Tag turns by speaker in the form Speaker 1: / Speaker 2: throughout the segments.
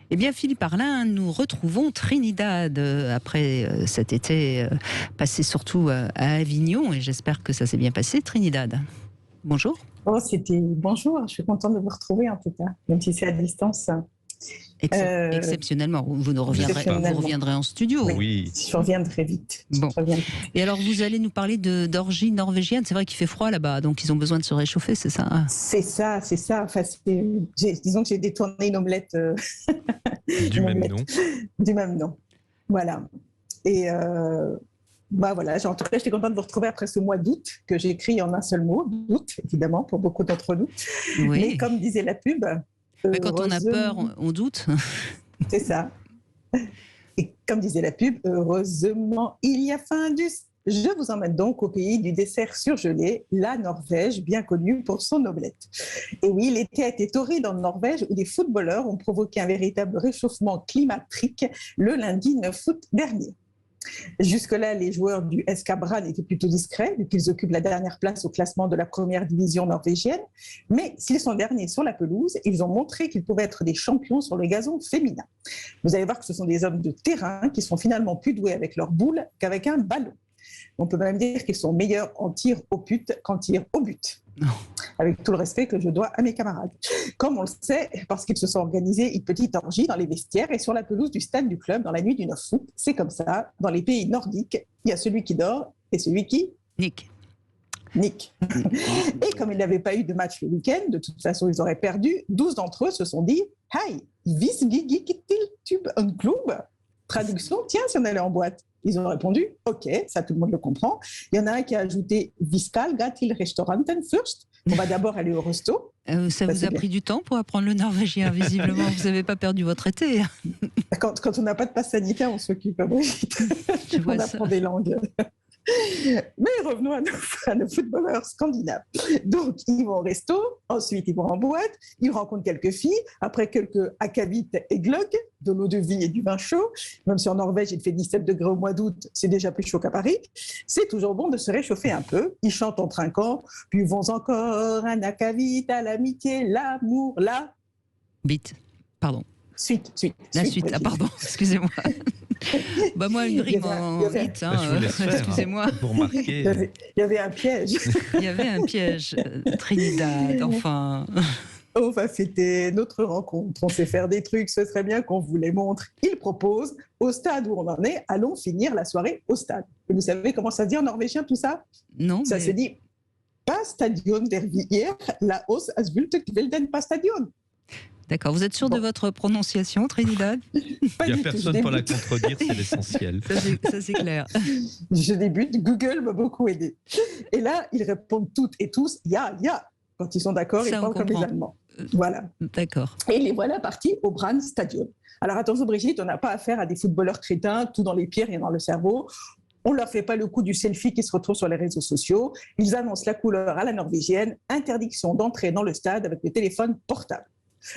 Speaker 1: Eh bien, Philippe Arlin, nous retrouvons Trinidad après cet été passé surtout à Avignon, et j'espère que ça s'est bien passé. Trinidad, bonjour.
Speaker 2: Oh, bonjour, je suis contente de vous retrouver en tout cas, même si c'est à distance.
Speaker 1: Exceptionnellement, vous reviendrez en studio.
Speaker 2: Oui. Je reviendrai vite.
Speaker 1: Bon. Et alors, vous allez nous parler d'orgie norvégienne. C'est vrai qu'il fait froid là-bas, donc ils ont besoin de se réchauffer, c'est ça?
Speaker 2: C'est ça. Enfin, disons que j'ai détourné une omelette.
Speaker 3: Du même nom.
Speaker 2: Du même nom. Voilà. Et voilà, en tout cas, j'étais contente de vous retrouver après ce mois d'août que j'ai écrit en un seul mot, doute, évidemment, pour beaucoup d'entre nous. Oui. Mais comme disait la pub...
Speaker 1: Mais quand on a peur, on doute.
Speaker 2: C'est ça. Et comme disait la pub, heureusement, il y a fin du... Je vous emmène donc au pays du dessert surgelé, la Norvège, bien connue pour son omelette. Et oui, l'été a été torride en Norvège où des footballeurs ont provoqué un véritable réchauffement climatique le lundi 9 août dernier. Jusque-là, les joueurs du SK Brann étaient plutôt discrets, vu qu'ils occupent la dernière place au classement de la première division norvégienne. Mais s'ils sont derniers sur la pelouse, ils ont montré qu'ils pouvaient être des champions sur le gazon féminin. Vous allez voir que ce sont des hommes de terrain qui sont finalement plus doués avec leur boule qu'avec un ballon. On peut même dire qu'ils sont meilleurs en tir au put qu'en tir au but. Non. Avec tout le respect que je dois à mes camarades. Comme on le sait, parce qu'ils se sont organisés une petite orgie dans les vestiaires et sur la pelouse du stade du club dans la nuit du 9 août. C'est comme ça, dans les pays nordiques, il y a celui qui dort et celui qui...
Speaker 1: Nick.
Speaker 2: Et comme il n'avait pas eu de match le week-end, de toute façon ils auraient perdu, 12 d'entre eux se sont dit « Hey, vis tube un club ?» Traduction, tiens, si on allait en boîte. Ils ont répondu, ok, ça tout le monde le comprend. Il y en a un qui a ajouté, Viskal til restauranten first. On va d'abord aller au resto.
Speaker 1: Ça vous a pris du temps pour apprendre le norvégien, visiblement. Vous n'avez pas perdu votre été.
Speaker 2: Quand on n'a pas de passe sanitaire, on s'occupe. On apprend des langues. Mais revenons à nos footballeurs scandinaves. Donc, ils vont au resto, ensuite ils vont en boîte, ils rencontrent quelques filles, après quelques akavit et glögg, de l'eau de vie et du vin chaud. Même si en Norvège, il fait 17 degrés au mois d'août, c'est déjà plus chaud qu'à Paris. C'est toujours bon de se réchauffer un peu. Ils chantent en trinquant, puis vont encore un akavit à l'amitié, l'amour, la...
Speaker 1: Bite, pardon.
Speaker 2: Suite.
Speaker 1: La suite, ah pardon, excusez-moi. Bah moi, une rime en hit, excusez-moi.
Speaker 3: Pour marquer.
Speaker 2: Il y avait un piège.
Speaker 1: Il y avait un piège. Trinidad, enfin.
Speaker 2: On va fêter notre rencontre. On sait faire des trucs, ce serait bien qu'on vous les montre. Il propose, au stade où on en est, allons finir la soirée au stade. Et vous savez comment ça se dit en norvégien tout ça?
Speaker 1: Non.
Speaker 2: Ça se dit pas stadion der vi la os as vulte kvelden pas stadion.
Speaker 1: D'accord, vous êtes sûr de votre prononciation, Trinidad?
Speaker 3: Il n'y a personne pour la contredire, c'est l'essentiel.
Speaker 1: Ça c'est clair.
Speaker 2: Je débute, Google m'a beaucoup aidé. Et là, ils répondent toutes et tous, ya. Quand ils sont d'accord, ils parlent comme les Allemands. Voilà.
Speaker 1: D'accord.
Speaker 2: Et les voilà partis au Brann Stadion. Alors attention Brigitte, on n'a pas affaire à des footballeurs crétins, tout dans les pieds, rien dans le cerveau. On ne leur fait pas le coup du selfie qui se retrouve sur les réseaux sociaux. Ils annoncent la couleur à la norvégienne, interdiction d'entrer dans le stade avec le téléphone portable.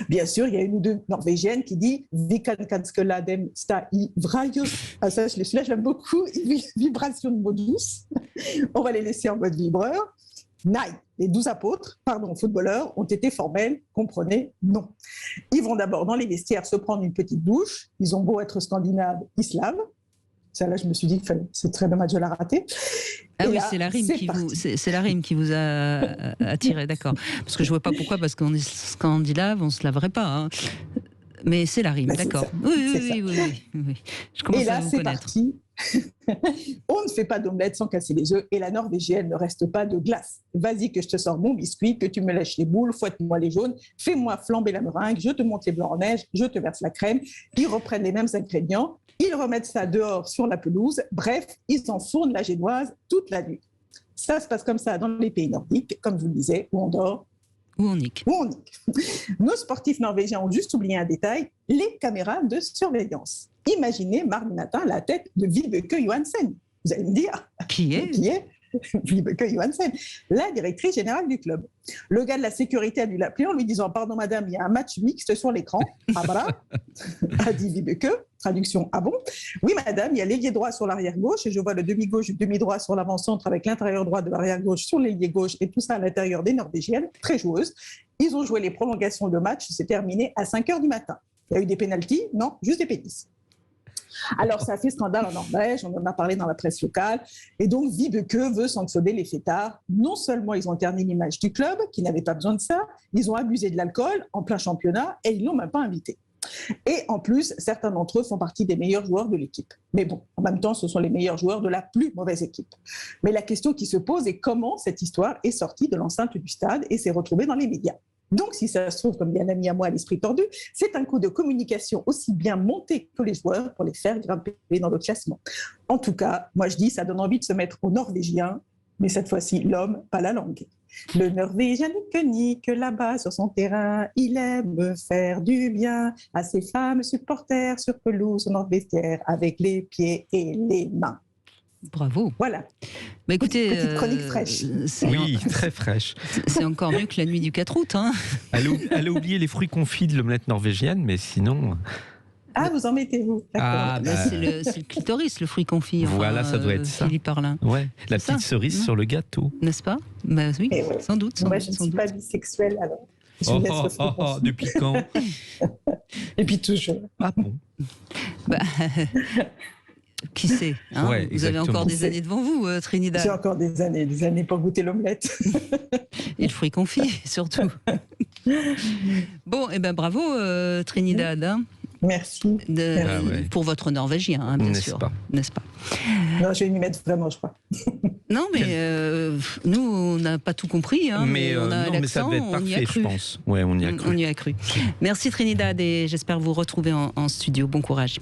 Speaker 2: Bien sûr, il y a une ou deux norvégiennes qui disent Vi kan kanskje la dem sta i vrajos. Ah, ça, celui-là, j'aime beaucoup. Vibration de mots douce. On va les laisser en mode vibreur. Nai, les 12 apôtres, footballeurs, ont été formels, comprenez, non. Ils vont d'abord dans les vestiaires se prendre une petite douche. Ils ont beau être scandinaves, ils se lavent. Ça, là, je me suis dit que c'est très dommage de la rater.
Speaker 1: Ah oui, c'est la rime qui vous a attiré, d'accord. Parce que je ne vois pas pourquoi, parce qu'on est scandinave, on ne se laverait pas. Hein. Mais c'est la rime, d'accord. Oui. Je commence à vous connaître.
Speaker 2: Parti. On ne fait pas d'omelette sans casser les œufs et la norvégienne ne reste pas de glace. Vas-y que je te sors mon biscuit, que tu me lèches les boules, fouette-moi les jaunes, fais-moi flamber la meringue, je te monte les blancs en neige, je te verse la crème. Ils reprennent les mêmes ingrédients, ils remettent ça dehors sur la pelouse. Bref, ils enfournent la génoise toute la nuit. Ça se passe comme ça dans les pays nordiques, comme je vous le disais, où on dort.
Speaker 1: Où on nique.
Speaker 2: Nos sportifs norvégiens ont juste oublié un détail, les caméras de surveillance. Imaginez mardi matin la tête de Vibeke Johansen. Vous allez me dire,
Speaker 1: qui est
Speaker 2: Vibeke Johansen, la directrice générale du club. Le gars de la sécurité a dû l'appeler en lui disant « Pardon madame, il y a un match mixte sur l'écran. » Ah voilà, a dit Vibeke. Traduction « Ah bon ?» Oui madame, il y a l'ailier droit sur l'arrière gauche et je vois le demi-gauche et le demi-droit sur l'avant-centre avec l'intérieur droit de l'arrière gauche sur l'ailier gauche et tout ça à l'intérieur des Norvégiennes, très joueuses. Ils ont joué les prolongations de match, c'est terminé à 5h du matin. Il y a eu des pénaltys? Non, juste des pénis. Alors, ça a fait scandale en Norvège, on en a parlé dans la presse locale. Et donc, Vibeke veut sanctionner les fêtards. Non seulement ils ont terni l'image du club, qui n'avait pas besoin de ça, ils ont abusé de l'alcool en plein championnat et ils ne l'ont même pas invité. Et en plus, certains d'entre eux font partie des meilleurs joueurs de l'équipe. Mais bon, en même temps, ce sont les meilleurs joueurs de la plus mauvaise équipe. Mais la question qui se pose est comment cette histoire est sortie de l'enceinte du stade et s'est retrouvée dans les médias. Donc, si ça se trouve, comme dit un ami à moi à l'esprit tordu, c'est un coup de communication aussi bien monté que les joueurs pour les faire grimper dans le classement. En tout cas, moi je dis, ça donne envie de se mettre aux Norvégiens, mais cette fois-ci, l'homme, pas la langue. Le Norvégien nique là-bas sur son terrain, il aime faire du bien à ses femmes supporters sur pelouse nord-vestiaire avec les pieds et les mains.
Speaker 1: Bravo.
Speaker 2: Voilà.
Speaker 1: Bah écoutez,
Speaker 2: petite chronique fraîche.
Speaker 3: Oui, très fraîche.
Speaker 1: C'est encore mieux que la nuit du 4 août. Hein.
Speaker 3: Elle a oublié les fruits confits de l'omelette norvégienne, mais sinon...
Speaker 2: Ah, vous en mettez-vous.
Speaker 1: C'est le clitoris, le fruit confit.
Speaker 3: Voilà, ça doit être ça.
Speaker 1: Philippe Parlin.
Speaker 3: Ouais, la petite cerise sur le gâteau.
Speaker 1: N'est-ce pas? Bah oui, sans doute.
Speaker 2: Moi, je ne suis pas bisexuelle, alors.
Speaker 3: Depuis quand?
Speaker 2: Depuis toujours.
Speaker 3: Ah bon?
Speaker 1: Bah, qui sait hein,
Speaker 3: ouais,
Speaker 1: vous avez encore des années devant vous, Trinidad.
Speaker 2: J'ai encore des années pour goûter l'omelette.
Speaker 1: Et le fruit confit, surtout. Bon, et ben bravo, Trinidad. Hein.
Speaker 2: Merci.
Speaker 1: Pour votre norvégien, hein, bien sûr. N'est-ce pas?
Speaker 2: Non, je vais m'y mettre vraiment, je crois.
Speaker 1: Non, mais nous, on n'a pas tout compris. Hein, mais on a l'accent,
Speaker 3: ça devait être parfait, je pense. Ouais, on y a cru.
Speaker 1: On y a cru. Merci Trinidad et j'espère vous retrouver en studio. Bon courage.